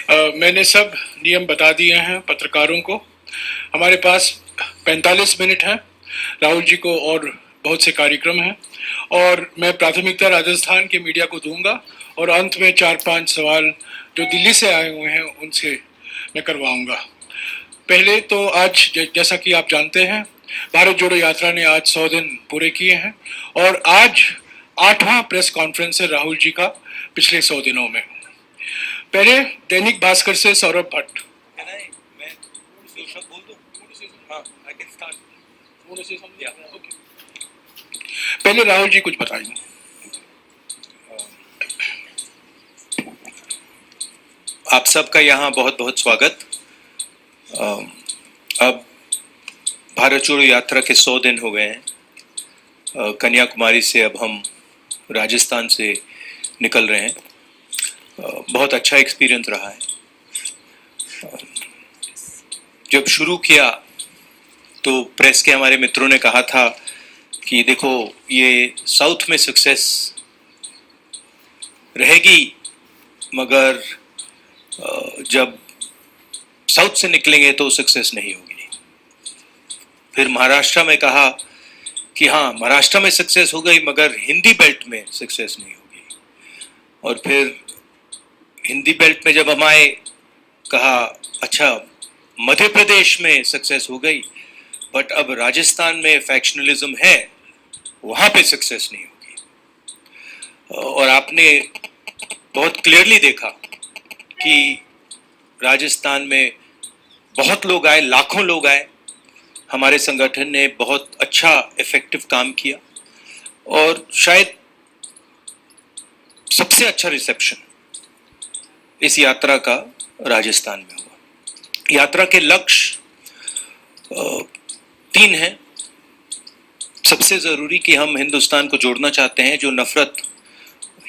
मैंने सब नियम बता दिए हैं पत्रकारों को। हमारे पास 45 मिनट हैं। राहुल जी को और बहुत से कार्यक्रम हैं और मैं प्राथमिकता राजस्थान के मीडिया को दूंगा और अंत में 4-5 सवाल जो दिल्ली से आए हुए हैं उनसे मैं करवाऊंगा। पहले तो आज जैसा कि आप जानते हैं, भारत जोड़ो यात्रा ने आज 100 दिन पूरे किए हैं और आज 8वां प्रेस कॉन्फ्रेंस है राहुल जी का पिछले 100 दिनों में। पहले दैनिक भास्कर से सौरभ भट्ट। पहले राहुल जी कुछ बताइए। आप सबका यहाँ बहुत बहुत स्वागत। अब भारत जोड़ो यात्रा के 100 दिन हो गए हैं। कन्याकुमारी से अब हम राजस्थान से निकल रहे हैं। बहुत अच्छा एक्सपीरियंस रहा है। जब शुरू किया तो प्रेस के हमारे मित्रों ने कहा था कि देखो ये साउथ में सक्सेस रहेगी, मगर जब साउथ से निकलेंगे तो सक्सेस नहीं होगी। फिर महाराष्ट्र में कहा कि हाँ महाराष्ट्र में सक्सेस हो गई मगर हिंदी बेल्ट में सक्सेस नहीं होगी। और फिर हिंदी बेल्ट में जब हम आए कहा अच्छा मध्य प्रदेश में सक्सेस हो गई, बट अब राजस्थान में फैक्शनलिज्म है, वहां पे सक्सेस नहीं होगी। और आपने बहुत क्लियरली देखा कि राजस्थान में बहुत लोग आए, लाखों लोग आए। हमारे संगठन ने बहुत अच्छा इफेक्टिव काम किया और शायद सबसे अच्छा रिसेप्शन इस यात्रा का राजस्थान में हुआ। यात्रा के लक्ष्य 3 हैं। सबसे जरूरी कि हम हिंदुस्तान को जोड़ना चाहते हैं। जो नफरत,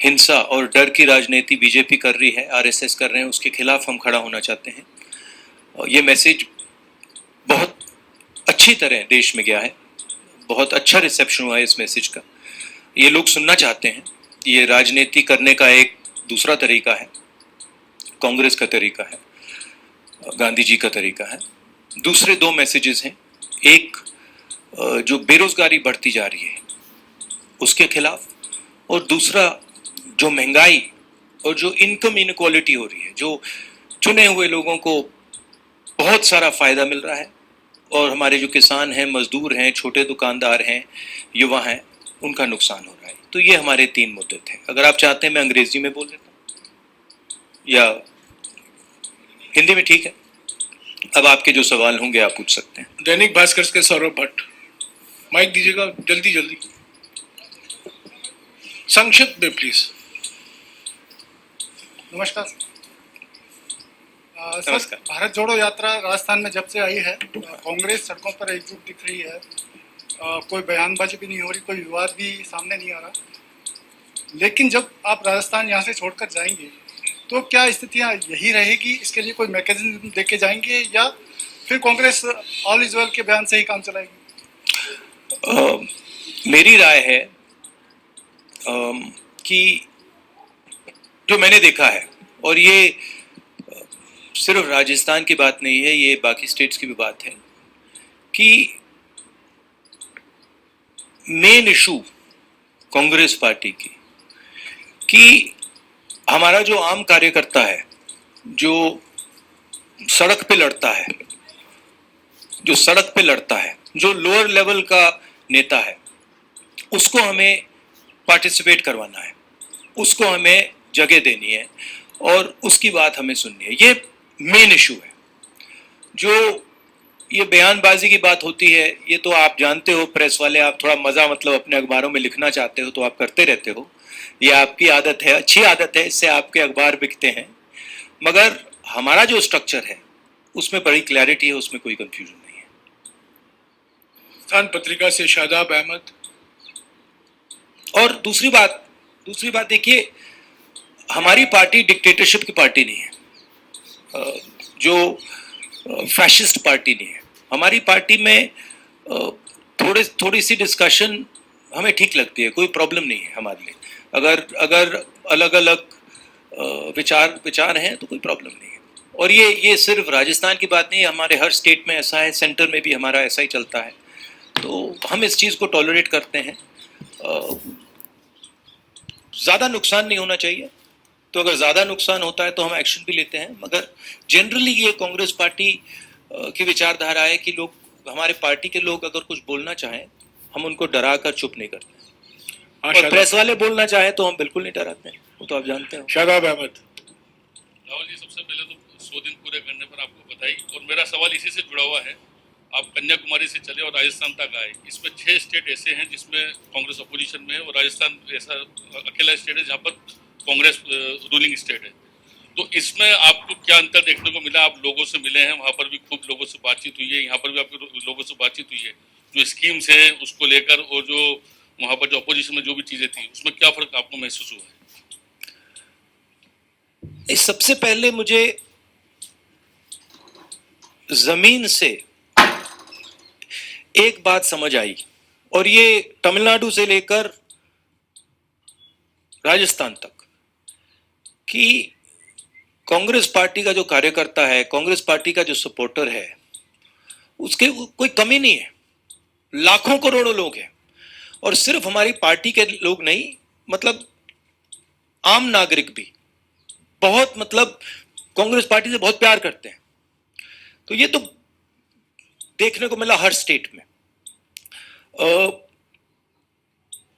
हिंसा और डर की राजनीति बीजेपी कर रही है, आरएसएस कर रहे हैं, उसके खिलाफ हम खड़ा होना चाहते हैं। और ये मैसेज बहुत अच्छी तरह देश में गया है। बहुत अच्छा रिसेप्शन हुआ है इस मैसेज का। ये लोग सुनना चाहते हैं। ये राजनीति करने का एक दूसरा तरीका है, कांग्रेस का तरीका है, गांधी जी का तरीका है। दूसरे 2 मैसेजेस हैं। एक जो बेरोजगारी बढ़ती जा रही है उसके खिलाफ, और दूसरा जो महंगाई और जो इनकम इनक्वालिटी हो रही है, जो चुने हुए लोगों को बहुत सारा फायदा मिल रहा है और हमारे जो किसान हैं, मजदूर हैं, छोटे दुकानदार हैं, युवा हैं, उनका नुकसान हो रहा है। तो ये हमारे 3 मुद्दे थे। अगर आप चाहते हैं मैं अंग्रेजी में बोल देता हूँ या हिंदी में, ठीक है। अब आपके जो सवाल होंगे आप पूछ सकते हैं। दैनिक भास्कर के सौरभ भट्ट, माइक दीजिएगा जल्दी जल्दी, संक्षिप्त में प्लीज। नमस्कार सर, भारत जोड़ो यात्रा राजस्थान में जब से आई है कांग्रेस सड़कों पर एकजुट दिख रही है। कोई बयानबाजी भी नहीं हो रही, कोई विवाद भी सामने नहीं आ रहा। लेकिन जब आप राजस्थान यहाँ से छोड़कर जाएंगे तो क्या स्थितियाँ यही रहेगी? इसके लिए कोई मैकेनिज्म देके जाएंगे या फिर कांग्रेस ऑल इज वेल के बयान से ही काम चलाएगी? मेरी राय है कि जो मैंने देखा है, और ये सिर्फ राजस्थान की बात नहीं है, ये बाकी स्टेट्स की भी बात है, कि मेन इशू कांग्रेस पार्टी की कि हमारा जो आम कार्यकर्ता है, जो सड़क पे लड़ता है, जो लोअर लेवल का नेता है, उसको हमें पार्टिसिपेट करवाना है, उसको हमें जगह देनी है और उसकी बात हमें सुननी है। ये मेन इशू है। जो ये बयानबाजी की बात होती है, ये तो आप जानते हो, प्रेस वाले, आप थोड़ा मजा मतलब अपने अखबारों में लिखना चाहते हो तो आप करते रहते हो। ये आपकी आदत है, अच्छी आदत है, इससे आपके अखबार बिकते हैं। मगर हमारा जो स्ट्रक्चर है उसमें बड़ी क्लैरिटी है, उसमें कोई कंफ्यूजन नहीं है। स्थान पत्रिका से शादाब अहमद। और दूसरी बात देखिए, हमारी पार्टी डिक्टेटरशिप की पार्टी नहीं है, जो फैशिस्ट पार्टी नहीं है। हमारी पार्टी में थोड़ी सी डिस्कशन हमें ठीक लगती है, कोई प्रॉब्लम नहीं है हमारे लिए। अगर अलग अलग विचार हैं तो कोई प्रॉब्लम नहीं है। और ये सिर्फ राजस्थान की बात नहीं है, हमारे हर स्टेट में ऐसा है, सेंटर में भी हमारा ऐसा ही चलता है। तो हम इस चीज़ को टॉलरेट करते हैं। ज़्यादा नुकसान नहीं होना चाहिए, तो अगर ज़्यादा नुकसान होता है तो हम एक्शन भी लेते हैं, मगर जनरली ये कांग्रेस पार्टी की विचारधारा है कि लोग, हमारे पार्टी के लोग अगर कुछ बोलना चाहें, हम उनको डरा कर चुप नहीं करते। और प्रेस वाले बोलना चाहें तो हम बिल्कुल नहीं डराते हैं, वो तो आप जानते हैं। शादाब अहमद। राहुल जी, सबसे पहले तो 100 दिन पूरे करने पर आपको बधाई, और मेरा सवाल इसी से जुड़ा हुआ है। आप कन्याकुमारी से चले और राजस्थान तक आए, इसमें 6 स्टेट ऐसे हैं जिसमें कांग्रेस अपोजिशन में है, और राजस्थान ऐसा अकेला स्टेट है जहाँ पर कांग्रेस रूलिंग स्टेट है। तो इसमें आपको क्या अंतर देखने को मिला? आप लोगों से मिले हैं, वहाँ पर भी खूब लोगों से बातचीत हुई है, यहाँ पर भी आपके लोगों से बातचीत हुई है, जो स्कीम्स हैं उसको लेकर, और जो वहाँ पर जो अपोजिशन में जो भी चीज़ें थी उसमें क्या फ़र्क आपको महसूस हुआ है? सबसे पहले मुझे जमीन से एक बात समझ आई, और ये तमिलनाडु से लेकर राजस्थान तक, कि कांग्रेस पार्टी का जो कार्यकर्ता है, कांग्रेस पार्टी का जो सपोर्टर है, उसके कोई कमी नहीं है। लाखों करोड़ों लोग हैं, और सिर्फ हमारी पार्टी के लोग नहीं, मतलब आम नागरिक भी बहुत, मतलब कांग्रेस पार्टी से बहुत प्यार करते हैं। तो ये तो देखने को मिला हर स्टेट में।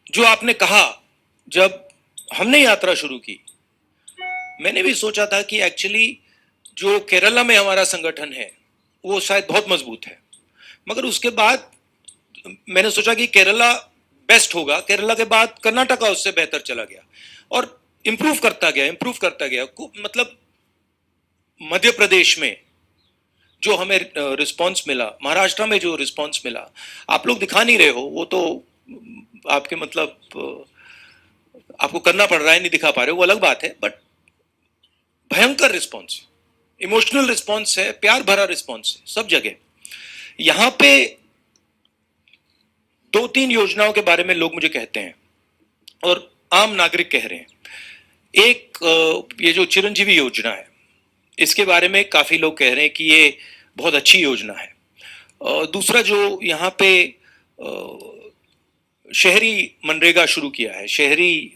जो आपने कहा, जब हमने यात्रा शुरू की, मैंने भी सोचा था कि एक्चुअली जो केरला में हमारा संगठन है वो शायद बहुत मजबूत है, मगर उसके बाद मैंने सोचा कि केरला बेस्ट होगा, केरला के बाद कर्नाटका उससे बेहतर चला गया, और इंप्रूव करता गया। मतलब मध्य प्रदेश में जो हमें रिस्पांस मिला, महाराष्ट्र में जो रिस्पांस मिला, आप लोग दिखा नहीं रहे हो, वो तो आपके, मतलब आपको करना पड़ रहा है, नहीं दिखा पा रहे हो, वो अलग बात है, बट भयंकर रिस्पांस, इमोशनल रिस्पांस है, प्यार भरा रिस्पांस है सब जगह। यहां पे 2-3 योजनाओं के बारे में लोग मुझे कहते हैं, और आम नागरिक कह रहे हैं। एक, ये जो चिरंजीवी योजना है, इसके बारे में काफी लोग कह रहे हैं कि ये बहुत अच्छी योजना है। दूसरा, जो यहाँ पे शहरी मनरेगा शुरू किया है, शहरी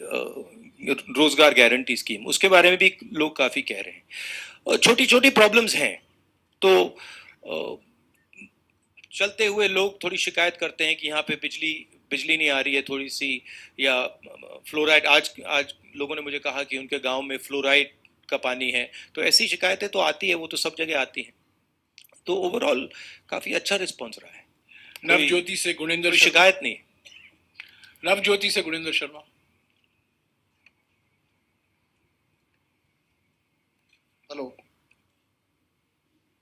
रोजगार गारंटी स्कीम, उसके बारे में भी लोग काफी कह रहे हैं। छोटी छोटी प्रॉब्लम्स हैं, तो चलते हुए लोग थोड़ी शिकायत करते हैं कि यहाँ पे बिजली नहीं आ रही है थोड़ी सी, या फ्लोराइड, आज लोगों ने मुझे कहा कि उनके गांव में फ्लोराइड का पानी है। तो ऐसी शिकायतें तो आती है, वो तो सब जगह आती हैं। तो ओवरऑल काफी अच्छा रिस्पॉन्स रहा है। नवज्योति से गुणेंद्र, शिकायत नहीं। नवज्योति से गुणेंद्र शर्मा। हेलो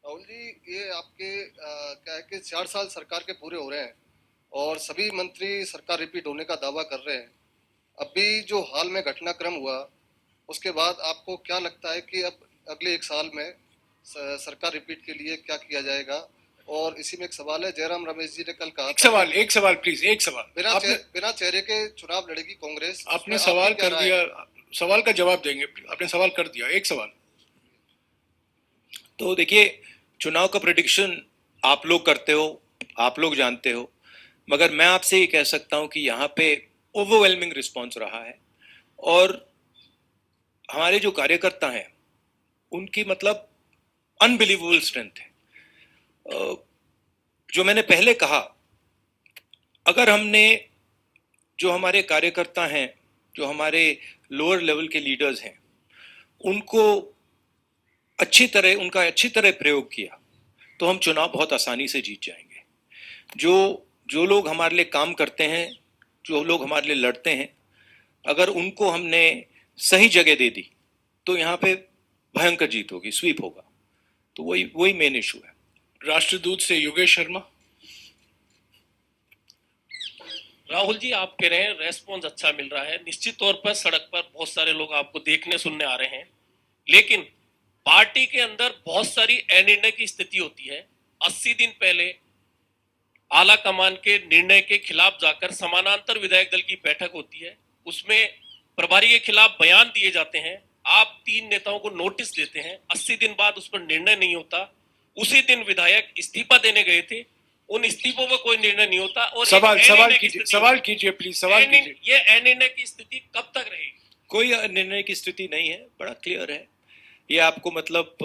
राहुल जी, ये आपके क्या है कि 4 साल सरकार के पूरे हो रहे हैं और सभी मंत्री सरकार रिपीट होने का दावा कर रहे हैं। अभी जो हाल में घटनाक्रम हुआ, उसके बाद आपको क्या लगता है कि अब अगले 1 साल में सरकार रिपीट के लिए क्या किया जाएगा? और इसी में एक सवाल है, जयराम रमेश जी ने कल कहा, एक सवाल प्लीज, एक सवाल। बिना चेहरे के चुनाव लड़ेगी कांग्रेस। आपने सवाल कर दिया, सवाल का जवाब देंगे। आपने सवाल कर दिया, एक सवाल। तो देखिए, चुनाव का प्रेडिक्शन आप लोग करते हो, आप लोग जानते हो, मगर मैं आपसे ये कह सकता हूं कि यहाँ पे ओवरवेलमिंग रिस्पॉन्स रहा है, और हमारे जो कार्यकर्ता हैं उनकी, मतलब अनबिलीवेबल स्ट्रेंथ है। जो मैंने पहले कहा, अगर हमने, जो हमारे कार्यकर्ता हैं, जो हमारे लोअर लेवल के लीडर्स हैं, उनका अच्छी तरह प्रयोग किया, तो हम चुनाव बहुत आसानी से जीत जाएंगे। जो लोग हमारे लिए काम करते हैं, जो लोग हमारे लिए लड़ते हैं, अगर उनको हमने सही जगह दे दी, तो यहाँ पे भयंकर जीत होगी, स्वीप होगा। तो वही मेन इशू है। राष्ट्रदूत से योगेश शर्मा। राहुल जी, आप कह रहे हैं रेस्पॉन्स अच्छा मिल रहा है, निश्चित तौर पर सड़क पर बहुत सारे लोग आपको देखने सुनने आ रहे हैं, लेकिन पार्टी के अंदर बहुत सारी अनिर्णय की स्थिति होती है। 80 दिन पहले आला कमान के निर्णय के खिलाफ जाकर समानांतर विधायक दल की बैठक होती है, उसमें प्रभारी के खिलाफ बयान दिए जाते हैं, आप 3 नेताओं को नोटिस देते हैं, 80 दिन बाद उस पर निर्णय नहीं होता। उसी दिन विधायक इस्तीफा देने गए थे, उन इस्तीफों पर कोई निर्णय नहीं होता और सवाल कीजिए प्लीज, सवाल कीजिए। ये अनिर्णय की स्थिति कब तक रहेगी? कोई निर्णय की स्थिति नहीं है, बड़ा क्लियर है ये। आपको मतलब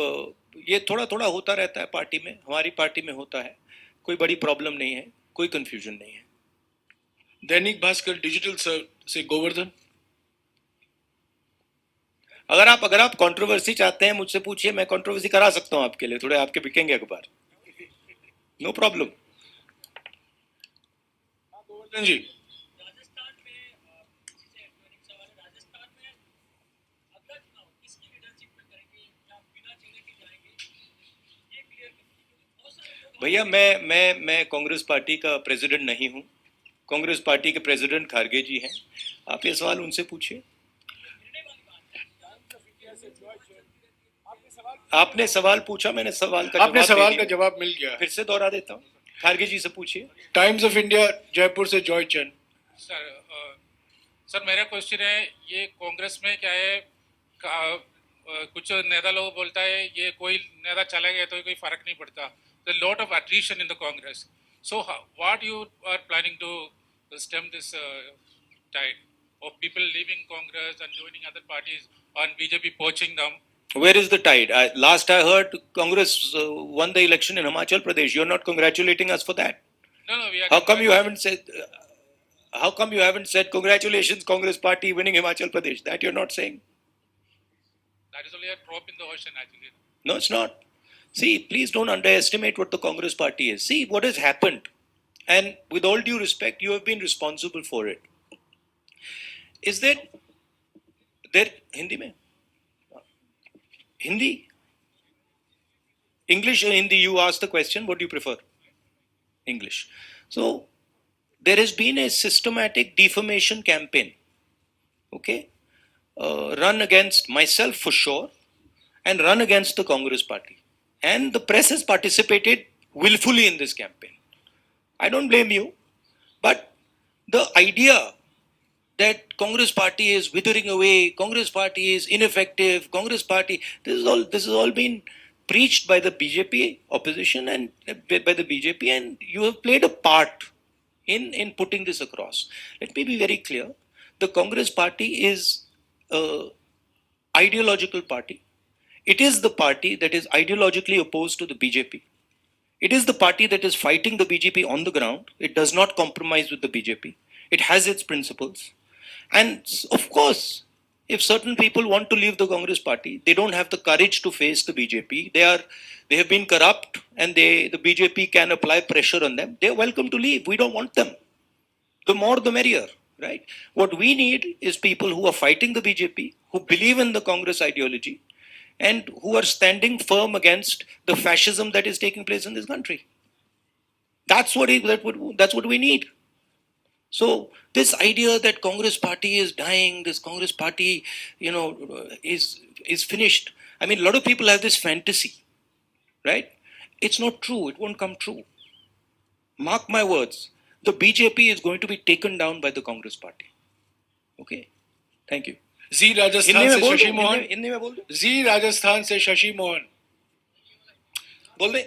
ये थोड़ा थोड़ा होता रहता है पार्टी में, हमारी पार्टी में होता है, कोई बड़ी प्रॉब्लम नहीं है, कोई कंफ्यूजन नहीं है। दैनिक भास्कर डिजिटल से गोवर्धन। अगर आप कंट्रोवर्सी चाहते हैं मुझसे पूछिए, मैं कंट्रोवर्सी करा सकता हूं आपके लिए, थोड़े आपके बिकेंगे अखबार, नो प्रॉब्लम। गोवर्धन जी, भैया मैं कांग्रेस पार्टी का प्रेसिडेंट नहीं हूं, कांग्रेस पार्टी के प्रेसिडेंट खारगे जी हैं, आप ये सवाल उनसे पूछिए। आपने सवाल पूछा, मैंने सवाल का जवाब मिल गया। फिर से दोहरा देता हूँ, खारगे जी से पूछिए। टाइम्स ऑफ इंडिया जयपुर से जॉय चंद। सर मेरा क्वेश्चन है, ये कांग्रेस में क्या है, कुछ नेता लोग बोलता है ये कोई नेता चला गया तो कोई फर्क नहीं पड़ता, the lot of attrition in the Congress, so what you are planning to stem this tide of people leaving Congress and joining other parties और BJP poaching them? Where is the tide? Last I heard, Congress won the election in Himachal Pradesh. You're not congratulating us for that. No, we are. How come you haven't said? How come you haven't said congratulations, Congress Party winning Himachal Pradesh? That you're not saying. That is only a drop in the ocean, actually. No, it's not. See, please don't underestimate what the Congress Party is. See what has happened, and with all due respect, you have been responsible for it. Is that there Hindi mein? Hindi? English or Hindi? You asked the question, what do you prefer? English. So, there has been a systematic defamation campaign, okay, run against myself for sure, and run against the Congress Party. And the press has participated willfully in this campaign. I don't blame you, but the idea that Congress Party is withering away, Congress Party is ineffective, Congress Party, this is all been preached by the BJP opposition and by the BJP, and you have played a part in putting this across. Let me be very clear. The Congress Party is an ideological party. It is the party that is ideologically opposed to the BJP. It is the party that is fighting the BJP on the ground. It does not compromise with the BJP. It has its principles. And of course, if certain people want to leave the Congress Party, they don't have the courage to face the BJP. They have been corrupt, and the BJP can apply pressure on them. They are welcome to leave. We don't want them. The more the merrier, right? What we need is people who are fighting the BJP, who believe in the Congress ideology, and who are standing firm against the fascism that is taking place in this country. That's what we need. So this idea that Congress Party is dying, this Congress Party, is finished. I mean, a lot of people have this fantasy, right? It's not true. It won't come true. Mark my words. The BJP is going to be taken down by the Congress Party. Okay? Thank you. जी राजस्थान से शशि मोहन। हिंदी में बोल दो। जी राजस्थान से शशि मोहन बोल दे।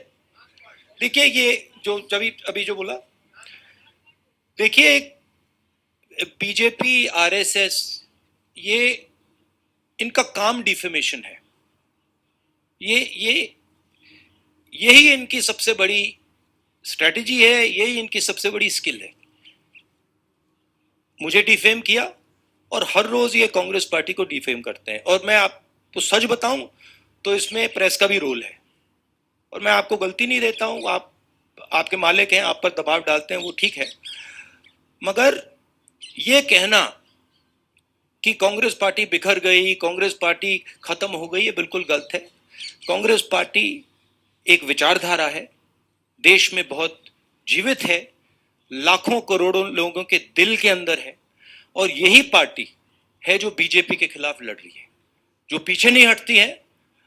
देखिए ये जो अभी जो बोला, देखिए बीजेपी आरएसएस, ये इनका काम डिफेमेशन है। यही इनकी सबसे बड़ी स्ट्रेटजी है, यही इनकी सबसे बड़ी स्किल है। मुझे डिफेम किया और हर रोज ये कांग्रेस पार्टी को डिफेम करते हैं। और मैं आपको सच बताऊं तो इसमें प्रेस का भी रोल है, और मैं आपको गलती नहीं देता हूं। आपके मालिक हैं, आप पर दबाव डालते हैं, वो ठीक है, मगर ये कहना कि कांग्रेस पार्टी बिखर गई, कांग्रेस पार्टी खत्म हो गई, ये बिल्कुल गलत है। कांग्रेस पार्टी एक विचारधारा है, देश में बहुत जीवित है, लाखों करोड़ों लोगों के दिल के अंदर है, और यही पार्टी है जो बीजेपी के खिलाफ लड़ रही है, जो पीछे नहीं हटती है,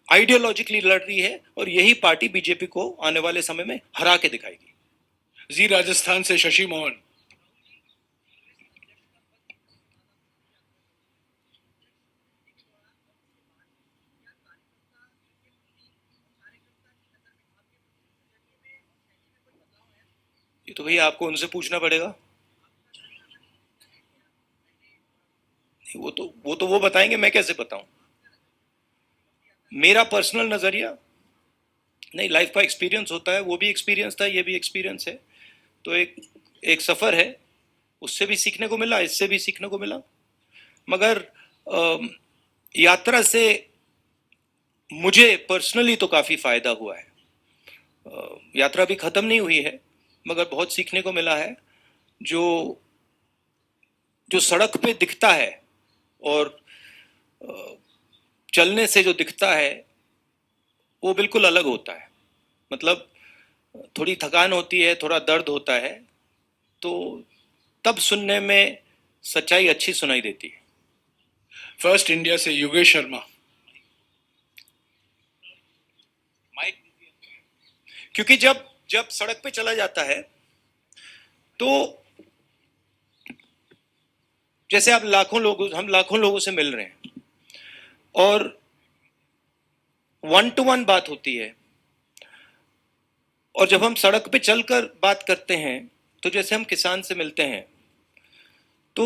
आइडियोलॉजिकली लड़ रही है, और यही पार्टी बीजेपी को आने वाले समय में हरा के दिखाएगी। जी राजस्थान से शशि मोहन। ये तो भैया आपको उनसे पूछना पड़ेगा। वो बताएंगे, मैं कैसे बताऊं? मेरा पर्सनल नजरिया नहीं, लाइफ का एक्सपीरियंस होता है, वो भी एक्सपीरियंस था, ये भी एक्सपीरियंस है, तो एक सफर है, उससे भी सीखने को मिला, इससे भी सीखने को मिला। मगर यात्रा से मुझे पर्सनली तो काफी फायदा हुआ है। यात्रा भी खत्म नहीं हुई है, मगर बहुत सीखने को मिला है। जो सड़क पे दिखता है और चलने से जो दिखता है वो बिल्कुल अलग होता है। मतलब थोड़ी थकान होती है, थोड़ा दर्द होता है, तो तब सुनने में सच्चाई अच्छी सुनाई देती है। फर्स्ट इंडिया से योगेश शर्मा। माइक, क्योंकि जब सड़क पे चला जाता है तो जैसे हम लाखों लोगों से मिल रहे हैं और 1-to-1 बात होती है, और जब हम सड़क पे चलकर बात करते हैं तो जैसे हम किसान से मिलते हैं तो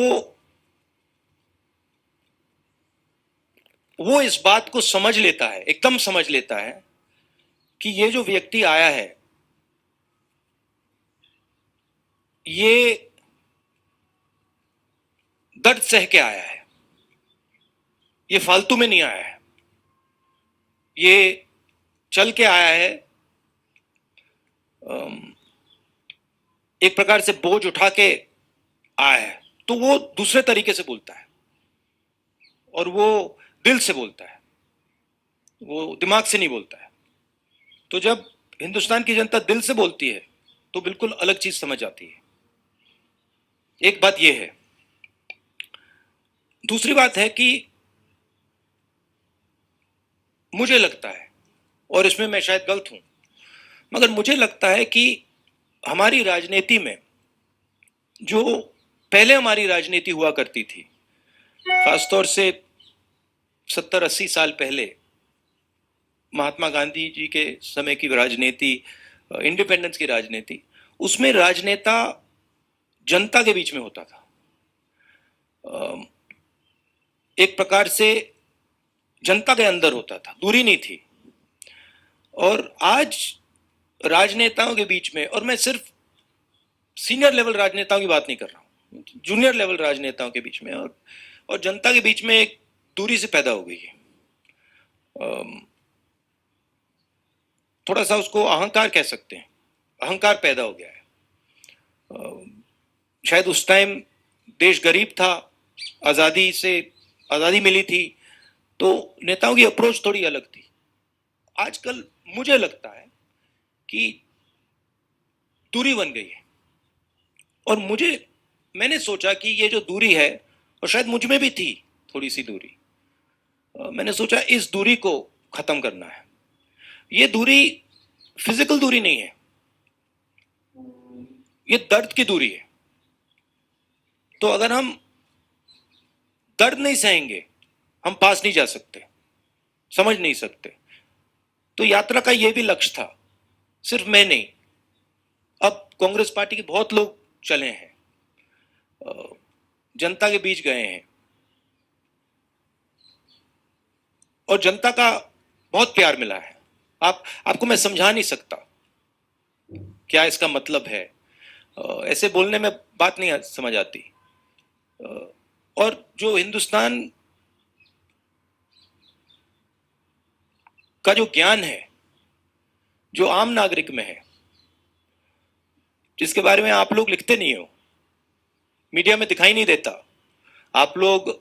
वो इस बात को समझ लेता है, एकदम समझ लेता है कि ये जो व्यक्ति आया है ये दर्द सह के आया है, ये फालतू में नहीं आया है, ये चल के आया है, एक प्रकार से बोझ उठा के आया है। तो वो दूसरे तरीके से बोलता है और वो दिल से बोलता है, वो दिमाग से नहीं बोलता है। तो जब हिंदुस्तान की जनता दिल से बोलती है तो बिल्कुल अलग चीज समझ आती है। एक बात यह है। दूसरी बात है कि मुझे लगता है, और इसमें मैं शायद गलत हूं, मगर मुझे लगता है कि हमारी राजनीति में जो पहले हमारी राजनीति हुआ करती थी, खासतौर से 70-80 साल पहले महात्मा गांधी जी के समय की राजनीति, इंडिपेंडेंस की राजनीति, उसमें राजनेता जनता के बीच में होता था। एक प्रकार से जनता के अंदर होता था, दूरी नहीं थी। और आज राजनेताओं के बीच में, और मैं सिर्फ सीनियर लेवल राजनेताओं की बात नहीं कर रहा हूं, जूनियर लेवल राजनेताओं के बीच में और जनता के बीच में एक दूरी से पैदा हो गई है। थोड़ा सा उसको अहंकार कह सकते हैं, अहंकार पैदा हो गया है। शायद उस टाइम देश गरीब था, आजादी मिली थी, तो नेताओं की अप्रोच थोड़ी अलग थी। आजकल मुझे लगता है कि दूरी बन गई है, और मैंने सोचा कि ये जो दूरी है, और शायद मुझ में भी थी थोड़ी सी दूरी, मैंने सोचा इस दूरी को खत्म करना है। ये दूरी फिजिकल दूरी नहीं है, ये दर्द की दूरी है। तो अगर हम दर्द नहीं सहेंगे, हम पास नहीं जा सकते, समझ नहीं सकते। तो यात्रा का यह भी लक्ष्य था, सिर्फ मैं नहीं, अब कांग्रेस पार्टी के बहुत लोग चले हैं, जनता के बीच गए हैं, और जनता का बहुत प्यार मिला है। आपको मैं समझा नहीं सकता क्या इसका मतलब है, ऐसे बोलने में बात नहीं समझ आती। और जो हिंदुस्तान का जो ज्ञान है, जो आम नागरिक में है, जिसके बारे में आप लोग लिखते नहीं हो, मीडिया में दिखाई नहीं देता। आप लोग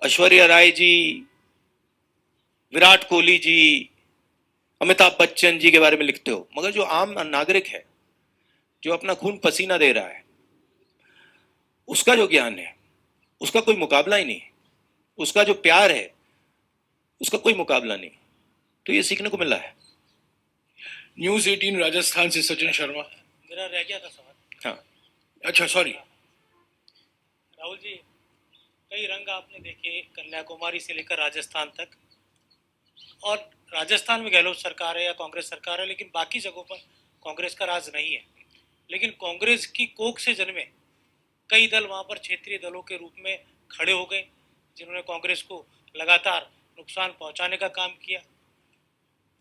ऐश्वर्या राय जी, विराट कोहली जी, अमिताभ बच्चन जी के बारे में लिखते हो, मगर जो आम नागरिक है, जो अपना खून पसीना दे रहा है, उसका जो ज्ञान है, उसका कोई मुकाबला ही नहीं, उसका जो प्यार है, उसका कोई मुकाबला नहीं। तो ये सीखने को मिला है। न्यूज 18 राजस्थान से सचिन शर्मा। मेरा रह गया था सवाल। हाँ, अच्छा, सॉरी। राहुल जी, कई रंग आपने देखे कन्याकुमारी से लेकर राजस्थान तक, और राजस्थान में गहलोत सरकार है या कांग्रेस सरकार है, लेकिन बाकी जगहों पर कांग्रेस का राज नहीं है। लेकिन कांग्रेस की कोख से जन्मे कई दल वहां पर क्षेत्रीय दलों के रूप में खड़े हो गए, जिन्होंने कांग्रेस को लगातार नुकसान पहुंचाने का काम किया।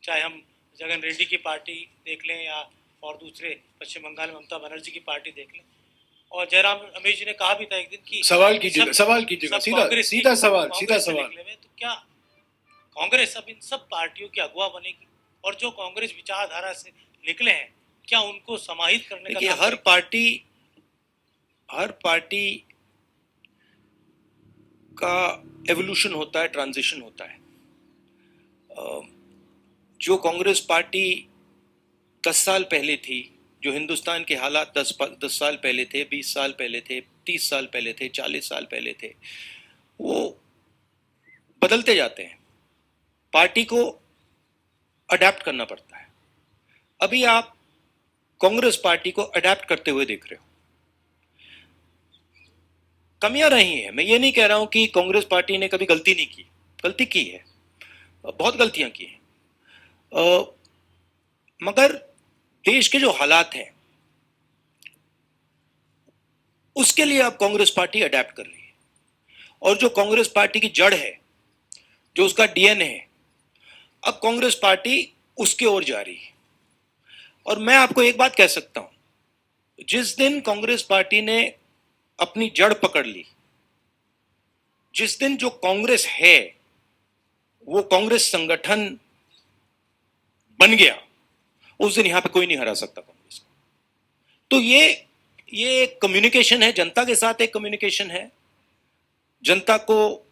चाहे हम जगन रेड्डी की पार्टी देख लें या और दूसरे पश्चिम बंगाल में ममता बनर्जी की पार्टी देख लें। और जयराम रमेश जी ने कहा भी था एक दिन कि सवाल कीजिएगा, सीधा सवाल। तो क्या कांग्रेस अब इन सब पार्टियों की अगुवा बनेगी? और जो कांग्रेस विचारधारा से निकले हैं, क्या उनको समाहित करने का हर पार्टी का एवोल्यूशन होता है, ट्रांजिशन होता है। जो कांग्रेस पार्टी 10 साल पहले थी, जो हिंदुस्तान के हालात 10 साल पहले थे, 20 साल पहले थे, 30 साल पहले थे, 40 साल पहले थे, वो बदलते जाते हैं। पार्टी को अडेप्ट करना पड़ता है। अभी आप कांग्रेस पार्टी को अडेप्ट करते हुए देख रहे हो। कमियां रही हैं, मैं ये नहीं कह रहा हूं कि कांग्रेस पार्टी ने कभी गलती नहीं की, गलती की है, बहुत गलतियां की हैं, मगर देश के जो हालात हैं उसके लिए अब कांग्रेस पार्टी अडेप्ट कर रही है। और जो कांग्रेस पार्टी की जड़ है, जो उसका डीएनए है, अब कांग्रेस पार्टी उसके ओर जा रही है। और मैं आपको एक बात कह सकता हूं, जिस दिन कांग्रेस पार्टी ने अपनी जड़ पकड़ ली, जिस दिन जो कांग्रेस है वो कांग्रेस संगठन बन गया, उस दिन यहां पे कोई नहीं हरा सकता कांग्रेस को। तो ये एक कम्युनिकेशन है, जनता के साथ एक कम्युनिकेशन है, जनता को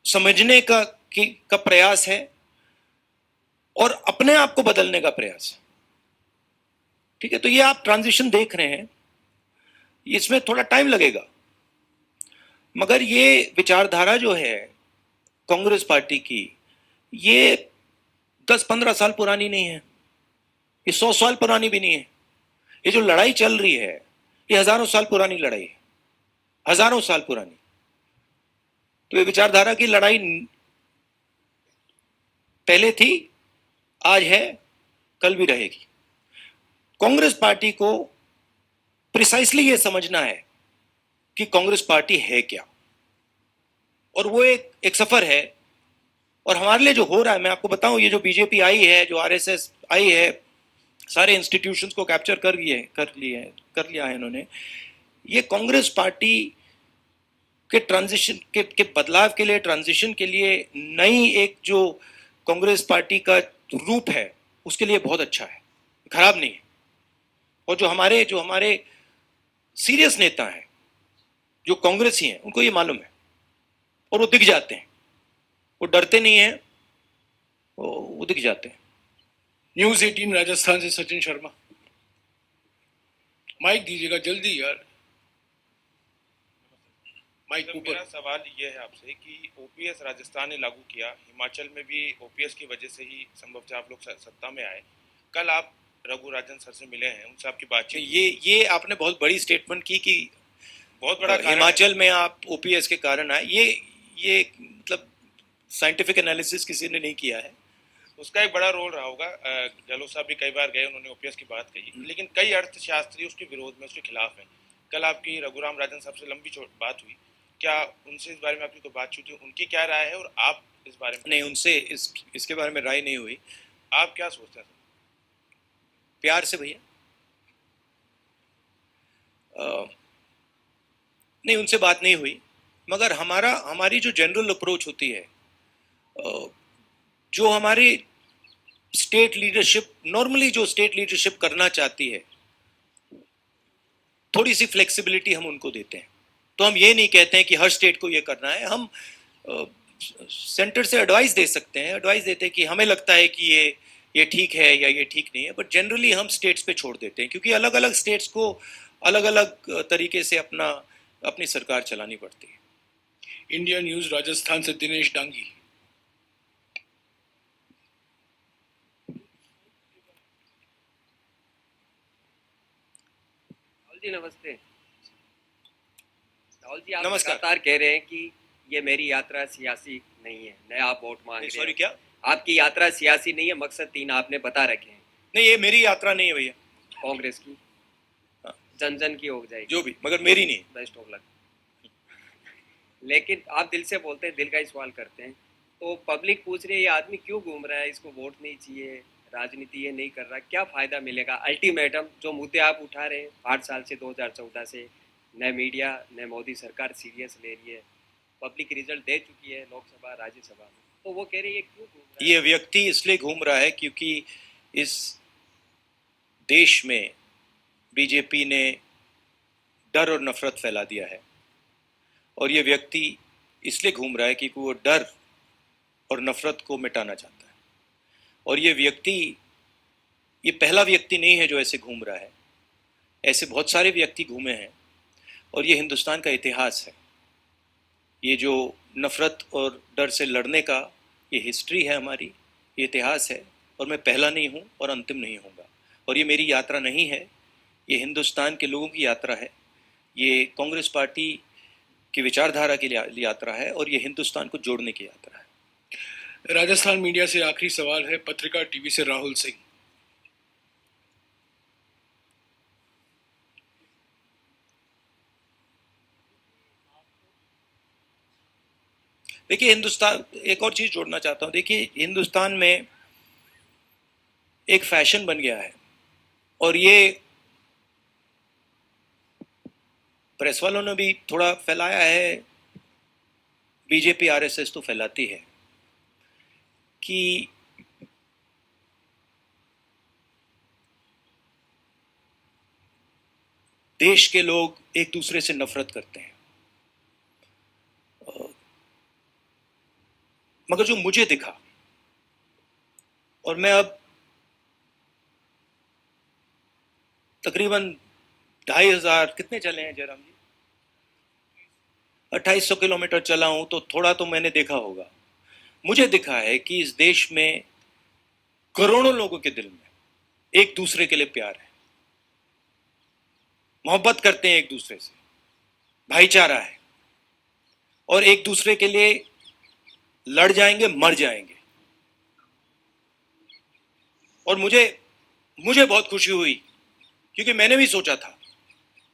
समझने का प्रयास है और अपने आप को बदलने का प्रयास है। ठीक है, तो ये आप ट्रांजिशन देख रहे हैं, इसमें थोड़ा टाइम लगेगा, मगर ये विचारधारा जो है कांग्रेस पार्टी की, ये 10-15 साल पुरानी नहीं है, ये 100 साल पुरानी भी नहीं है। ये जो लड़ाई चल रही है, ये हजारों साल पुरानी लड़ाई है, हजारों साल पुरानी। तो ये विचारधारा की लड़ाई पहले थी, आज है, कल भी रहेगी। कांग्रेस पार्टी को प्रिसाइसली ये समझना है कि कांग्रेस पार्टी है क्या, और वो एक सफर है। और हमारे लिए जो हो रहा है, मैं आपको बताऊं, ये जो बीजेपी आई है, जो आरएसएस आई है, सारे इंस्टीट्यूशंस को कैप्चर कर लिया है इन्होंने। ये कांग्रेस पार्टी के ट्रांजिशन के बदलाव के लिए, ट्रांजिशन के लिए नई एक जो कांग्रेस पार्टी का रूप है, उसके लिए बहुत अच्छा है, खराब नहीं है। और जो हमारे सीरियस नेता हैं, जो कांग्रेसी हैं, उनको ये मालूम है और वो दिख जाते हैं, वो डरते नहीं हैं, वो दिख जाते हैं। न्यूज़ 18 राजस्थान से सचिन शर्मा। माइक दीजिएगा जल्दी यार, माइक तो ऊपर। मेरा सवाल ये है आपसे कि ओपीएस राजस्थान ने लागू किया, हिमाचल में भी ओपीएस की वजह से ही संभवतः आप लोग सत्ता में आए। कल आप रघु राजन सर से मिले हैं, उनसे आपकी बातचीत? ये आपने बहुत बड़ी स्टेटमेंट की कि बहुत बड़ा हिमाचल में आप ओपीएस के कारण आए। ये मतलब साइंटिफिक एनालिसिस किसी ने नहीं किया है। उसका एक बड़ा रोल रहा होगा। गहलोत साहब भी कई बार गए, उन्होंने ओपीएस की बात कही, लेकिन कई अर्थशास्त्री उसके विरोध में, उसके खिलाफ हैं। कल आपकी रघुराम राजन साहब से लंबी बात हुई, क्या उनसे इस बारे में आपकी कोई बातचीत हुई? उनकी क्या राय है और आप इस बारे में? नहीं, उनसे इसके बारे में राय नहीं हुई। आप क्या सोचते हैं? प्यार से भैया, नहीं, उनसे बात नहीं हुई, मगर हमारी जो जनरल अप्रोच होती है, जो हमारी स्टेट लीडरशिप नॉर्मली जो स्टेट लीडरशिप करना चाहती है, थोड़ी सी फ्लेक्सिबिलिटी हम उनको देते हैं। तो हम ये नहीं कहते हैं कि हर स्टेट को ये करना है, हम सेंटर से एडवाइस दे सकते हैं, एडवाइस देते हैं कि हमें लगता है कि ये ठीक है या ये ठीक नहीं है, बट जनरली हम स्टेट्स पे छोड़ देते हैं, क्योंकि अलग अलग स्टेट्स को अलग अलग तरीके से अपनी सरकार चलानी पड़ती है। इंडिया न्यूज़ राजस्थान से दिनेश डांगी। जी नमस्ते। राहुल जी, आप नमस्कार। लगातार कह रहे हैं कि ये मेरी यात्रा सियासी नहीं है, नया आप वोट मांग रहे हैं। सॉरी, क्या? आपकी यात्रा सियासी नहीं है, मकसद 3 आपने बता रखे हैं। नहीं, ये मेरी यात्रा नहीं है भैया। कांग्रेस की हाँ। जन जन की हो जाएगी, जो भी, मगर मेरी नहीं। Best of luck. लेकिन आप दिल से बोलते हैं, दिल का ही सवाल करते हैं, तो पब्लिक पूछ रही है ये आदमी क्यों घूम रहा है, इसको वोट नहीं चाहिए, राजनीति ये नहीं कर रहा, क्या फायदा मिलेगा? अल्टीमेटम जो मुद्दे आप उठा रहे हैं 8 साल से, 2014 से, न मीडिया न मोदी सरकार सीरियस ले रही है, पब्लिक रिजल्ट दे चुकी है लोकसभा राज्यसभा में, तो वो कह रही है क्यों घूम रहा है? ये व्यक्ति इसलिए घूम रहा है क्योंकि इस देश में बीजेपी ने डर और नफरत फैला दिया है, और ये व्यक्ति इसलिए घूम रहा है क्योंकि वो डर और नफरत को मिटाना चाहता है। और ये व्यक्ति, ये पहला व्यक्ति नहीं है जो ऐसे घूम रहा है, ऐसे बहुत सारे व्यक्ति घूमे हैं, और ये हिंदुस्तान का इतिहास है। ये जो नफरत और डर से लड़ने का ये हिस्ट्री है हमारी, ये इतिहास है, और मैं पहला नहीं हूँ और अंतिम नहीं होऊंगा। और ये मेरी यात्रा नहीं है, ये हिंदुस्तान के लोगों की यात्रा है, ये कांग्रेस पार्टी की विचारधारा की यात्रा है, और ये हिंदुस्तान को जोड़ने की यात्रा है। राजस्थान मीडिया से आखिरी सवाल है, पत्रिका टीवी से राहुल सिंह। देखिए, हिंदुस्तान, एक और चीज जोड़ना चाहता हूं। देखिए, हिंदुस्तान में एक फैशन बन गया है, और ये प्रेस वालों ने भी थोड़ा फैलाया है, बीजेपी आरएसएस तो फैलाती है, कि देश के लोग एक दूसरे से नफरत करते हैं। मगर जो मुझे दिखा, और मैं अब तकरीबन 2500, कितने चले हैं जयराम जी, 2800 किलोमीटर चला हूं, तो थोड़ा तो मैंने देखा होगा। मुझे दिखा है कि इस देश में करोड़ों लोगों के दिल में एक दूसरे के लिए प्यार है, मोहब्बत करते हैं एक दूसरे से, भाईचारा है, और एक दूसरे के लिए लड़ जाएंगे, मर जाएंगे। और मुझे बहुत खुशी हुई, क्योंकि मैंने भी सोचा था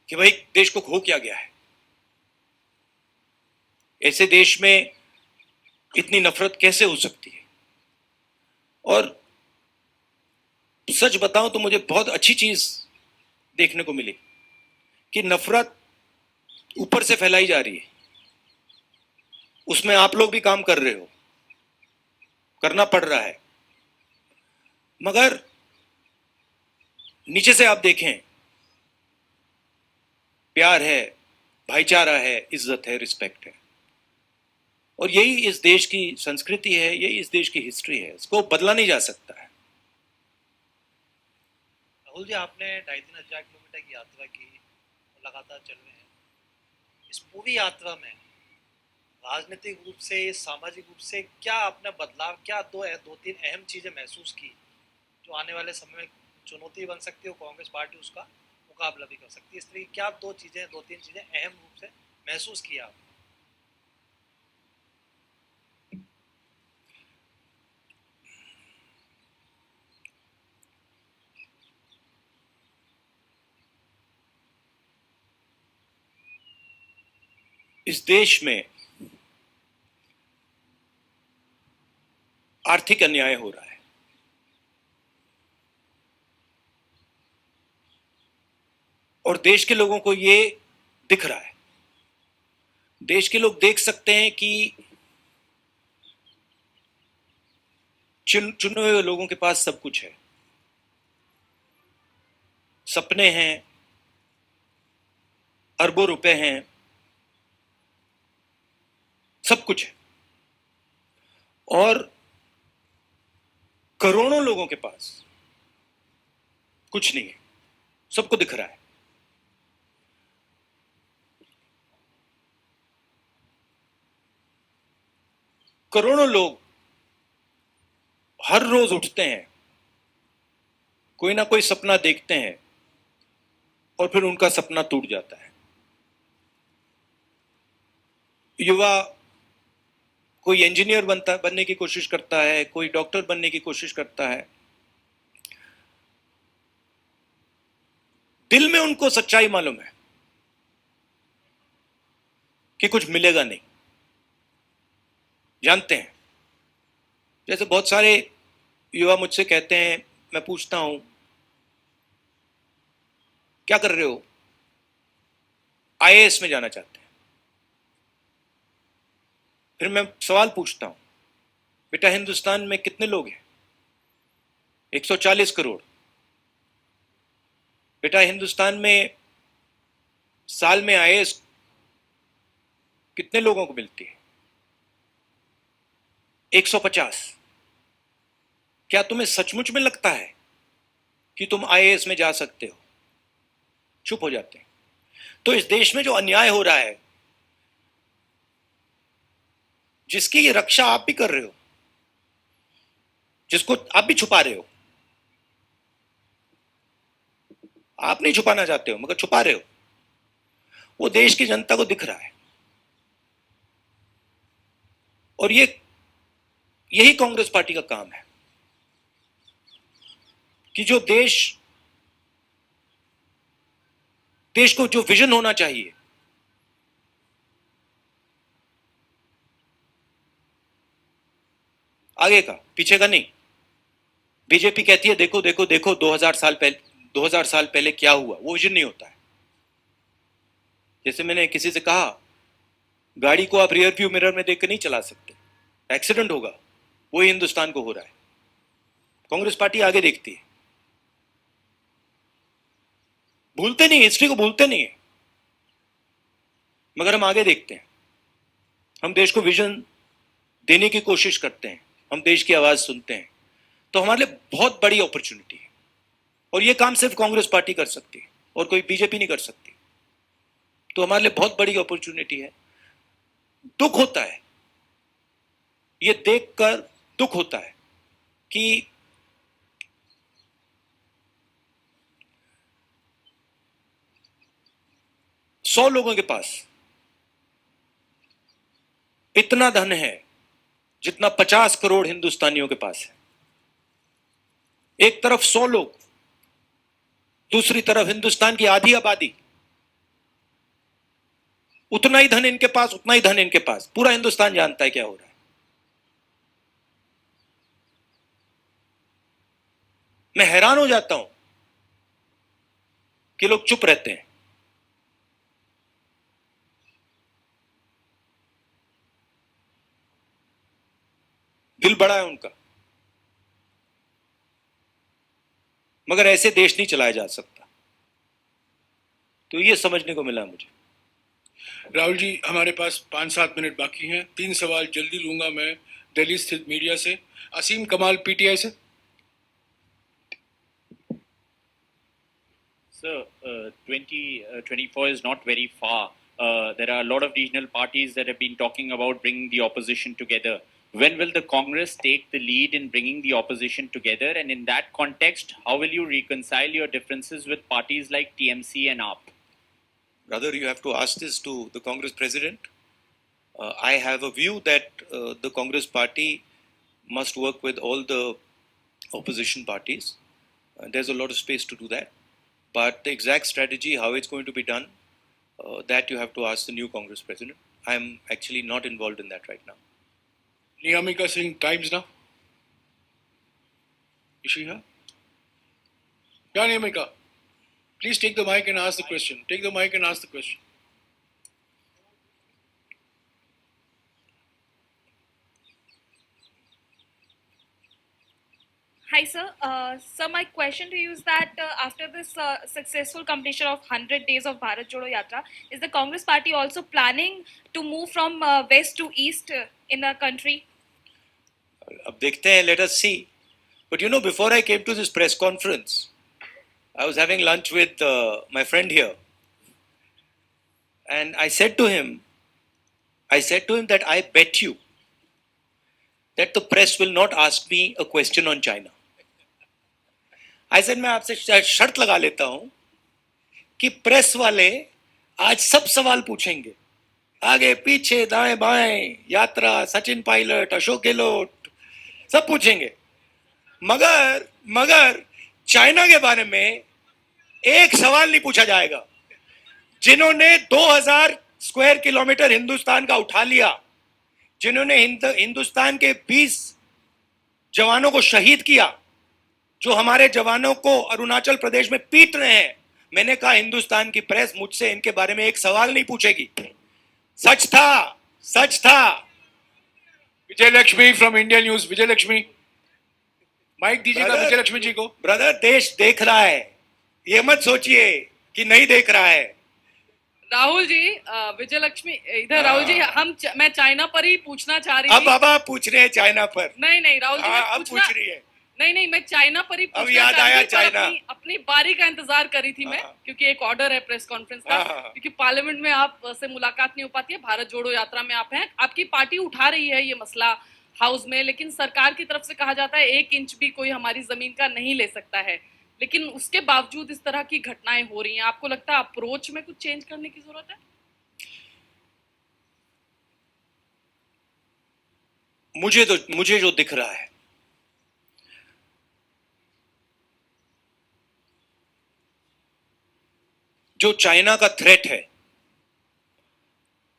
कि भाई देश को खो क्या गया है, ऐसे देश में इतनी नफरत कैसे हो सकती है। और सच बताऊं तो मुझे बहुत अच्छी चीज देखने को मिली कि नफरत ऊपर से फैलाई जा रही है, उसमें आप लोग भी काम कर रहे हो, करना पड़ रहा है, मगर नीचे से आप देखें, प्यार है, भाईचारा है, इज्जत है, रिस्पेक्ट है। और यही इस देश की संस्कृति है, यही इस देश की हिस्ट्री है, इसको बदला नहीं जा सकता है। राहुल जी, आपने 2.5-3 किलोमीटर की यात्रा की, लगातार चल रहे हैं। इस पूरी यात्रा में राजनीतिक रूप से, सामाजिक रूप से क्या आपने बदलाव, क्या दो तीन अहम चीजें महसूस की जो आने वाले समय में चुनौती बन सकती है, कांग्रेस पार्टी उसका मुकाबला भी कर सकती है? इस तरह की क्या दो तीन चीजें अहम रूप से महसूस किया आपने? इस देश में आर्थिक अन्याय हो रहा है, और देश के लोगों को ये दिख रहा है। देश के लोग देख सकते हैं कि चुने हुए लोगों के पास सब कुछ है, सपने हैं, अरबों रुपए हैं, सब कुछ है, और करोड़ों लोगों के पास कुछ नहीं है, सबको दिख रहा है। करोड़ों लोग हर रोज उठते हैं, कोई ना कोई सपना देखते हैं, और फिर उनका सपना टूट जाता है। युवा कोई इंजीनियर बनने की कोशिश करता है, कोई डॉक्टर बनने की कोशिश करता है, दिल में उनको सच्चाई मालूम है कि कुछ मिलेगा नहीं, जानते हैं। जैसे बहुत सारे युवा मुझसे कहते हैं, मैं पूछता हूं क्या कर रहे हो, आईएएस में जाना चाहते हैं। फिर मैं सवाल पूछता हूं, बेटा हिंदुस्तान में कितने लोग हैं? 140 करोड़। बेटा हिंदुस्तान में साल में आईएएस कितने लोगों को मिलती है? 150। क्या तुम्हें सचमुच में लगता है कि तुम आईएएस में जा सकते हो? चुप हो जाते हैं। तो इस देश में जो अन्याय हो रहा है, जिसकी ये रक्षा आप भी कर रहे हो, जिसको आप भी छुपा रहे हो, आप नहीं छुपाना चाहते हो मगर छुपा रहे हो, वो देश की जनता को दिख रहा है। और यही कांग्रेस पार्टी का काम है कि जो देश को जो विजन होना चाहिए, आगे का पीछे का नहीं। बीजेपी कहती है देखो देखो देखो 2000 साल पहले क्या हुआ, वो विजन नहीं होता है। जैसे मैंने किसी से कहा, गाड़ी को आप रियर व्यू मिरर में देखकर नहीं चला सकते, एक्सीडेंट होगा। वही हिंदुस्तान को हो रहा है। कांग्रेस पार्टी आगे देखती है, भूलते नहीं, हिस्ट्री को भूलते नहीं है, मगर हम आगे देखते हैं। हम देश को विजन देने की कोशिश करते हैं, हम देश की आवाज सुनते हैं। तो हमारे लिए बहुत बड़ी अपॉर्चुनिटी है और यह काम सिर्फ कांग्रेस पार्टी कर सकती है और कोई बीजेपी नहीं कर सकती। तो हमारे लिए बहुत बड़ी अपॉर्चुनिटी है। दुख होता है, यह देखकर दुख होता है कि सौ लोगों के पास इतना धन है जितना 50 करोड़ हिंदुस्तानियों के पास है। एक तरफ 100 लोग, दूसरी तरफ हिंदुस्तान की आधी आबादी। उतना ही धन इनके पास, उतना ही धन इनके पास। पूरा हिंदुस्तान जानता है क्या हो रहा है। मैं हैरान हो जाता हूं कि लोग चुप रहते हैं। दिल बड़ा है उनका, मगर ऐसे देश नहीं चलाया जा सकता। तो ये समझने को मिला मुझे। राहुल जी, हमारे पास 5-7 मिनट बाकी हैं। 3 सवाल जल्दी लूंगा मैं दिल्ली स्थित मीडिया से। असीम कमाल, पीटीआई से। Sir, 2024 is not very far. There are a lot of regional parties that have been talking about bringing the opposition together. When will the Congress take the lead in bringing the opposition together? And in that context, how will you reconcile your differences with parties like TMC and AAP? Rather, you have to ask this to the Congress president. I have a view that the Congress party must work with all the opposition parties. There's a lot of space to do that. But the exact strategy, how it's going to be done, that you have to ask the new Congress president. I'm actually not involved in that right now. Niyamika Singh, Times Now. Is she here? Yeah, Niyamika. Please take the mic and ask the question. Take the mic and ask the question. Hi, sir. Sir, my question to you is that after this successful completion of 100 days of Bharat Jodo Yatra, is the Congress party also planning to move from west to east in the country? अब देखते हैं, let us see. But you know, before I came to this press conference, I was having lunch with my friend here. And I said to him that I bet you that the press will not ask me a question on China. I said, मैं आपसे शर्त लगा लेता हूं कि press वाले आज सब सवाल पूछेंगे, आगे पीछे दाएं बाएं, यात्रा, सचिन पायलट, अशोक गहलोत, सब पूछेंगे। मगर चाइना के बारे में एक सवाल नहीं पूछा जाएगा। जिन्होंने 2000 स्क्वायर किलोमीटर हिंदुस्तान का उठा लिया, जिन्होंने हिंदुस्तान के 20 जवानों को शहीद किया, जो हमारे जवानों को अरुणाचल प्रदेश में पीट रहे हैं, मैंने कहा हिंदुस्तान की प्रेस मुझसे इनके बारे में एक सवाल नहीं पूछेगी। सच था, सच था। Vijay Laxmi from India news. Vijay Laxmi, mike दीजिएगा विजय लक्ष्मी जी को। ब्रदर, देश देख रहा है, ये मत सोचिए कि नहीं देख रहा है। राहुल जी, विजय लक्ष्मी इधर। राहुल जी, मैं चाइना पर ही पूछना चाह रही थी। अब बाबा पूछ रहे हैं चाइना पर। नहीं राहुल जी, अब पूछ रही है। नहीं, मैं चाइना पर ही अब याद आया चाइना। अपनी बारी का इंतजार करी थी मैं, क्योंकि एक ऑर्डर है प्रेस कॉन्फ्रेंस का, क्योंकि पार्लियामेंट में आप से मुलाकात नहीं हो पाती है। भारत जोड़ो यात्रा में आप हैं, आपकी पार्टी उठा रही है ये मसला हाउस में, लेकिन सरकार की तरफ से कहा जाता है 1 इंच भी कोई हमारी जमीन का नहीं ले सकता है। लेकिन उसके बावजूद इस तरह की घटनाएं हो रही हैं। आपको लगता है अप्रोच में कुछ चेंज करने की जरूरत है? मुझे जो दिख रहा है, जो चाइना का थ्रेट है,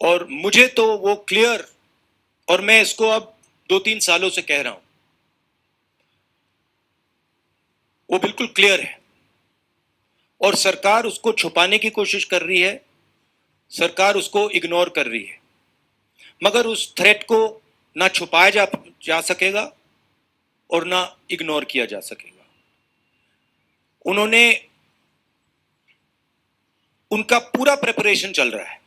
और मुझे तो वो क्लियर, और मैं इसको अब 2-3 सालों से कह रहा हूं, वो बिल्कुल क्लियर है। और सरकार उसको छुपाने की कोशिश कर रही है, सरकार उसको इग्नोर कर रही है। मगर उस थ्रेट को ना छुपाया जा सकेगा और ना इग्नोर किया जा सकेगा। उनका पूरा प्रिपरेशन चल रहा है,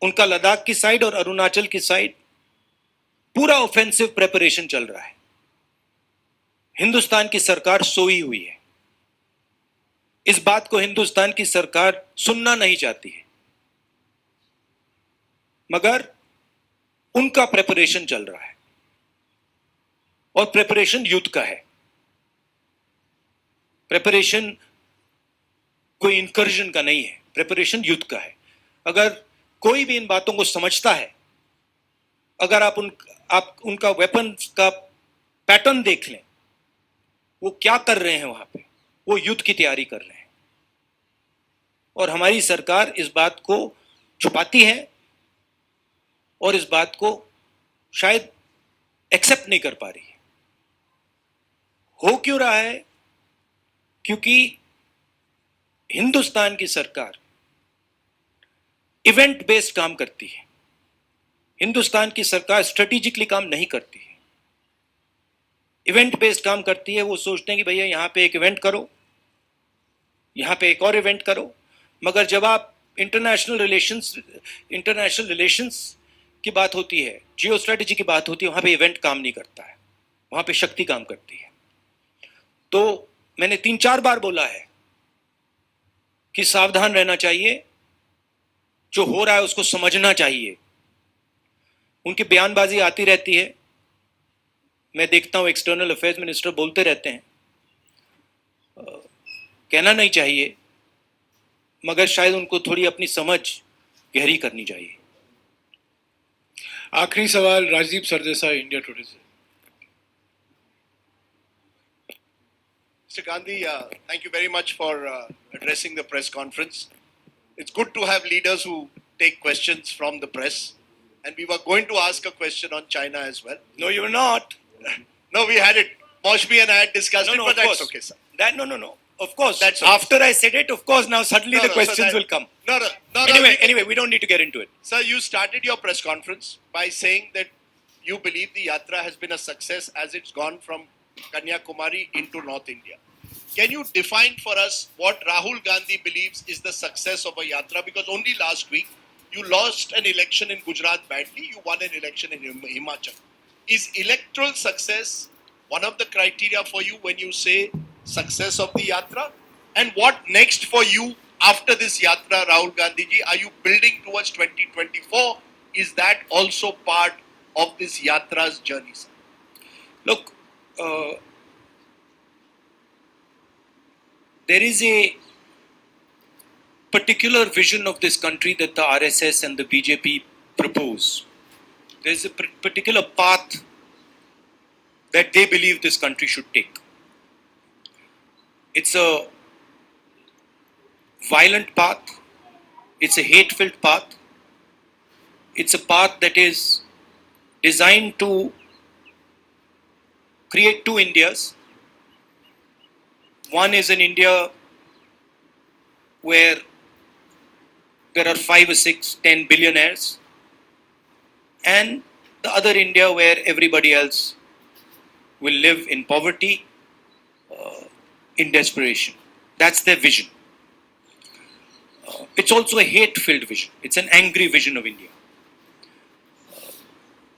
उनका लद्दाख की साइड और अरुणाचल की साइड पूरा ऑफेंसिव प्रिपरेशन चल रहा है। हिंदुस्तान की सरकार सोई हुई है। इस बात को हिंदुस्तान की सरकार सुनना नहीं चाहती है, मगर उनका प्रिपरेशन चल रहा है, और प्रिपरेशन युद्ध का है। प्रिपरेशन कोई इंकर्जन का नहीं है, प्रिपरेशन युद्ध का है। अगर कोई भी इन बातों को समझता है, अगर आप उनका वेपन का पैटर्न देख लें, वो क्या कर रहे हैं वहां पे, वो युद्ध की तैयारी कर रहे हैं। और हमारी सरकार इस बात को छुपाती है और इस बात को शायद एक्सेप्ट नहीं कर पा रही है। हो क्यों रहा है? क्योंकि हिंदुस्तान की सरकार इवेंट बेस्ड काम करती है। हिंदुस्तान की सरकार स्ट्रेटेजिकली काम नहीं करती है, इवेंट बेस्ड काम करती है। वो सोचते हैं कि भैया यहां पे एक इवेंट करो, यहां पे एक और इवेंट करो। मगर जब आप इंटरनेशनल रिलेशंस की बात होती है, जियो स्ट्रेटेजी की बात होती है, वहां पे इवेंट काम नहीं करता है, वहां पे शक्ति काम करती है। तो मैंने 3-4 बार बोला है कि सावधान रहना चाहिए, जो हो रहा है उसको समझना चाहिए। उनकी बयानबाजी आती रहती है, मैं देखता हूं एक्सटर्नल अफेयर्स मिनिस्टर बोलते रहते हैं, कहना नहीं चाहिए, मगर शायद उनको थोड़ी अपनी समझ गहरी करनी चाहिए। आखिरी सवाल राजदीप सरदेसाई, इंडिया टुडे से। Mr. Gandhi, thank you very much for addressing the press conference. It's good to have leaders who take questions from the press. And we were going to ask a question on China as well. No, you were not. No, we had it. Moshbi and I had discussed it, but that's okay, sir. No. Of course. That's okay. After I said it, of course, now suddenly the questions will come. No. Anyway, we don't need to get into it. Sir, you started your press conference by saying that you believe the Yatra has been a success as it's gone from Kanyakumari into North India. Can you define for us what Rahul Gandhi believes is the success of a Yatra? Because only last week you lost an election in Gujarat badly, you won an election in Himachal. Is electoral success one of the criteria for you when you say success of the Yatra? And what next for you after this Yatra, Rahul Gandhi ji? Are you building towards 2024? Is that also part of this Yatra's journey, sir? Look, there is a particular vision of this country that the RSS and the BJP propose. There is a particular path that they believe this country should take. It's a violent path. It's a hate-filled path. It's a path that is designed to create two Indias. One is an India where there are 5 or 6, 10 billionaires, and the other India where everybody else will live in poverty, in desperation. That's their vision. It's also a hate-filled vision. It's an angry vision of India.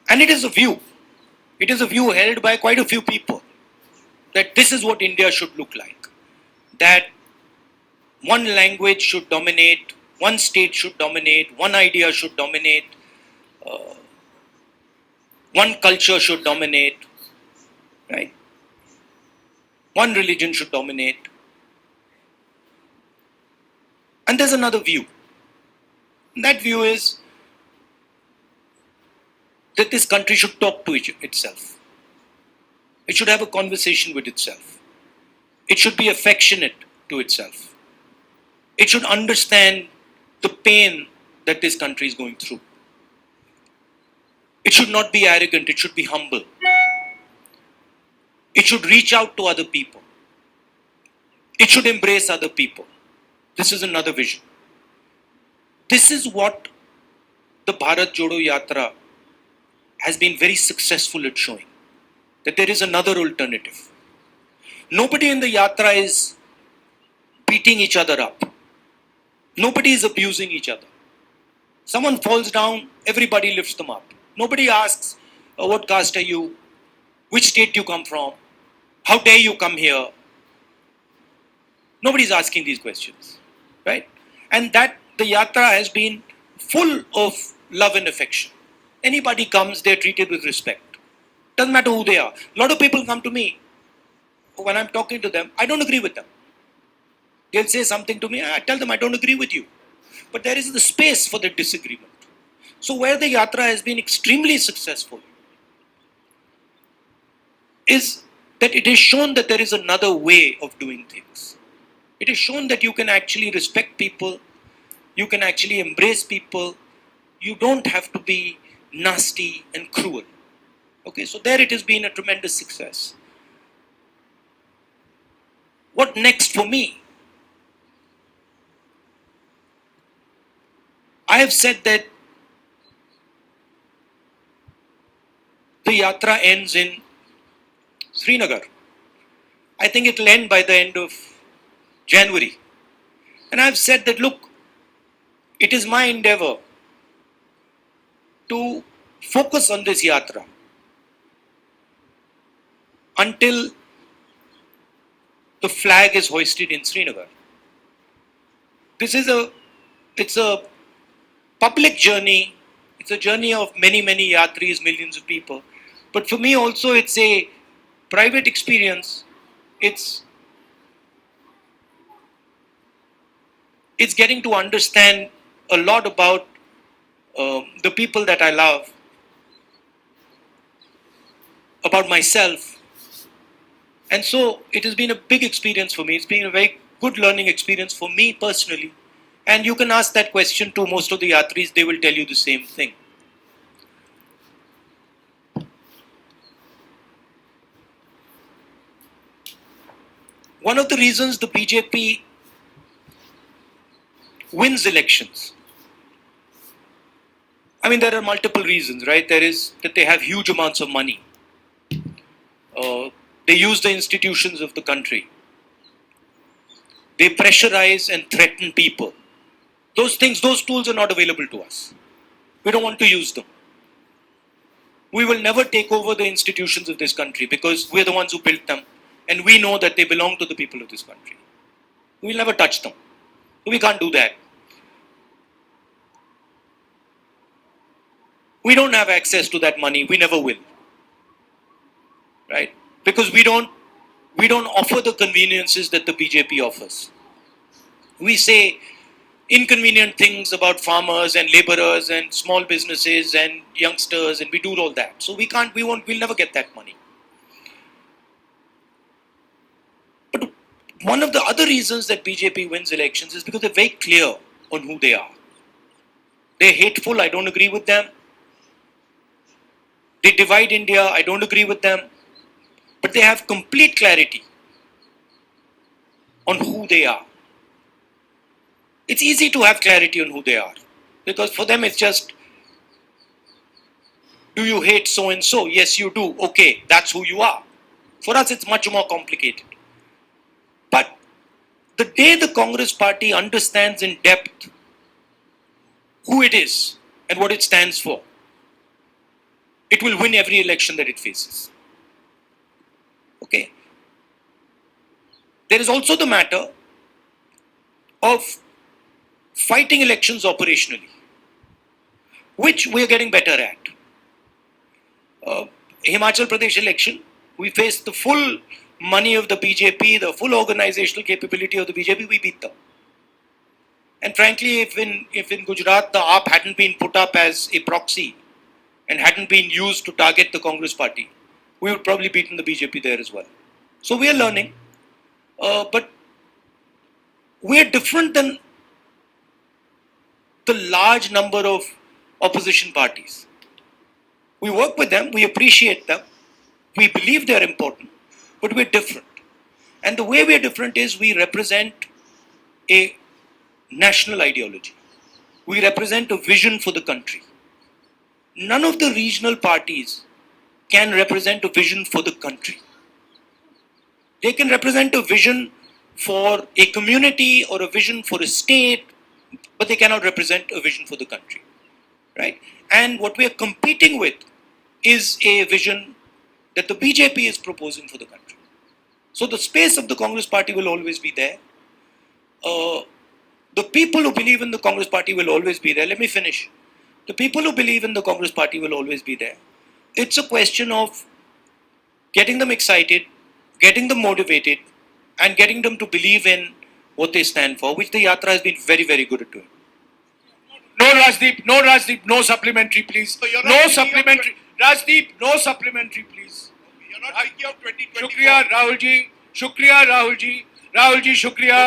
And it is a view. It is a view held by quite a few people that this is what India should look like. That one language should dominate, one state should dominate, one idea should dominate, one culture should dominate, right? One religion should dominate. And there's another view. And that view is that this country should talk to itself. It should have a conversation with itself. It should be affectionate to itself. It should understand the pain that this country is going through. It should not be arrogant, it should be humble. It should reach out to other people. It should embrace other people. This is another vision. This is what the Bharat Jodo Yatra has been very successful at showing. That there is another alternative. Nobody in the Yatra is beating each other up. Nobody is abusing each other. Someone falls down, everybody lifts them up. Nobody asks, what caste are you? Which state do you come from? How dare you come here? Nobody is asking these questions, right? And that the Yatra has been full of love and affection. Anybody comes, they're treated with respect. Doesn't matter who they are. A lot of people come to me, when I'm talking to them, I don't agree with them. They'll say something to me, I tell them I don't agree with you. But there is the space for the disagreement. So where the Yatra has been extremely successful is that it has shown that there is another way of doing things. It has shown that you can actually respect people, you can actually embrace people, you don't have to be nasty and cruel. Okay, so there it has been a tremendous success. What next for me? I have said that the Yatra ends in Srinagar. I think it will end by the end of January. And I have said that, look, it is my endeavor to focus on this Yatra until the flag is hoisted in Srinagar. It's a public journey. It's a journey of many, many yatris, millions of people. But for me also, it's a private experience. It's getting to understand a lot about the people that I love, about myself. And so it has been a big experience for me. It's been a very good learning experience for me personally. And you can ask that question to most of the yatris, they will tell you the same thing. One of the reasons the BJP wins elections, I mean, there are multiple reasons, right? There is that they have huge amounts of money. They use the institutions of the country. They pressurize and threaten people. Those things, those tools are not available to us. We don't want to use them. We will never take over the institutions of this country because we're the ones who built them and we know that they belong to the people of this country. We'll never touch them. We can't do that. We don't have access to that money. We never will. Right? Because we don't offer the conveniences that the BJP offers. We say inconvenient things about farmers and laborers and small businesses and youngsters, and we do all that. So we'll never get that money. But one of the other reasons that BJP wins elections is because they're very clear on who they are. They're hateful, I don't agree with them. They divide India, I don't agree with them. But they have complete clarity on who they are. It's easy to have clarity on who they are, because for them it's just, do you hate so and so? Yes, you do. Okay, that's who you are. For us, it's much more complicated. But the day the Congress party understands in depth who it is and what it stands for, it will win every election that it faces. Okay. There is also the matter of fighting elections operationally, which we are getting better at. Himachal Pradesh election, we faced the full money of the BJP, the full organizational capability of the BJP, we beat them. And frankly, if in Gujarat the AAP hadn't been put up as a proxy and hadn't been used to target the Congress party, we would probably beaten the BJP there as well. So we are learning, but we are different than the large number of opposition parties. We work with them, we appreciate them, we believe they are important, but we're different. And the way we are different is we represent a national ideology. We represent a vision for the country. None of the regional parties can represent a vision for the country. They can represent a vision for a community or a vision for a state, but they cannot represent a vision for the country, right? And what we are competing with is a vision that the BJP is proposing for the country. So the space of the Congress party will always be there. The people who believe in the Congress party will always be there. Let me finish. The people who believe in the Congress party will always be there. It's a question of getting them excited, getting them motivated, and getting them to believe in what they stand for, which the Yatra has been very, very good at doing. No Rajdeep, no supplementary please. So you're not No thinking of supplementary. Rajdeep, no supplementary please. You're not thinking of 2024. शुक्रिया राहुल जी, शुक्रिया राहुल जी, राहुल जी शुक्रिया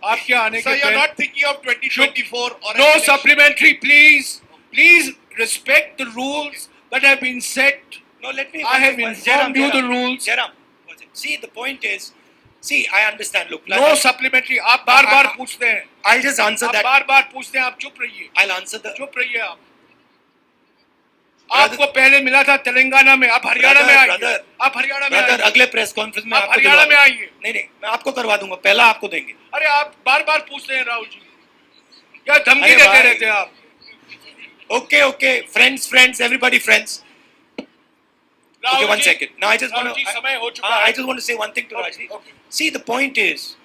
आपके आने So के you're पहले. not thinking of 2024 or an No election. supplementary please. Please respect the rules that have been set. No, let me. I have informed you the rules. Jairam, see, the point is, see, I understand. Look, No supplementary. आप बार-बार पूछते हैं. I'll just answer आप that. बार-बार पूछते हैं. आप चुप रहिए. I'll answer the. चुप रहिए आप. आपको पहले मिला था तेलंगाना में, आप हरियाणा में आइए. आप हरियाणा में ब्रदर, आइए. अगले प्रेस कॉन्फ्रेंस में आप आपको हरियाणा में दिलवा आइए. दूंगा. नहीं, मैं आपको करवा दूंगा. पहला आपको देंगे. अरे आप बार-बार पूछते हैं राहुल जी. क्या धमकी अरे देते भाई. रहते हैं आप? Okay, friends, everybody friends. Okay, one second. Now I just want to. समय हो चुका है. I just want to say one thing to Rajdeep. See, the point is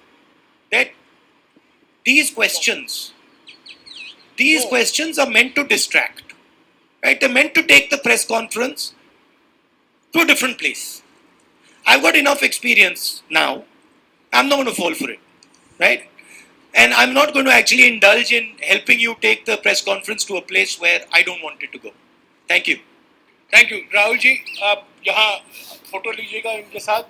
that these questions are meant to distract. Right? They're meant to take the press conference to a different place. I've got enough experience now. I'm not going to fall for it. Right? And I'm not going to actually indulge in helping you take the press conference to a place where I don't want it to go. Thank you. Thank you Rahul ji. आप यहाँ photo लीजिएगा इनके साथ.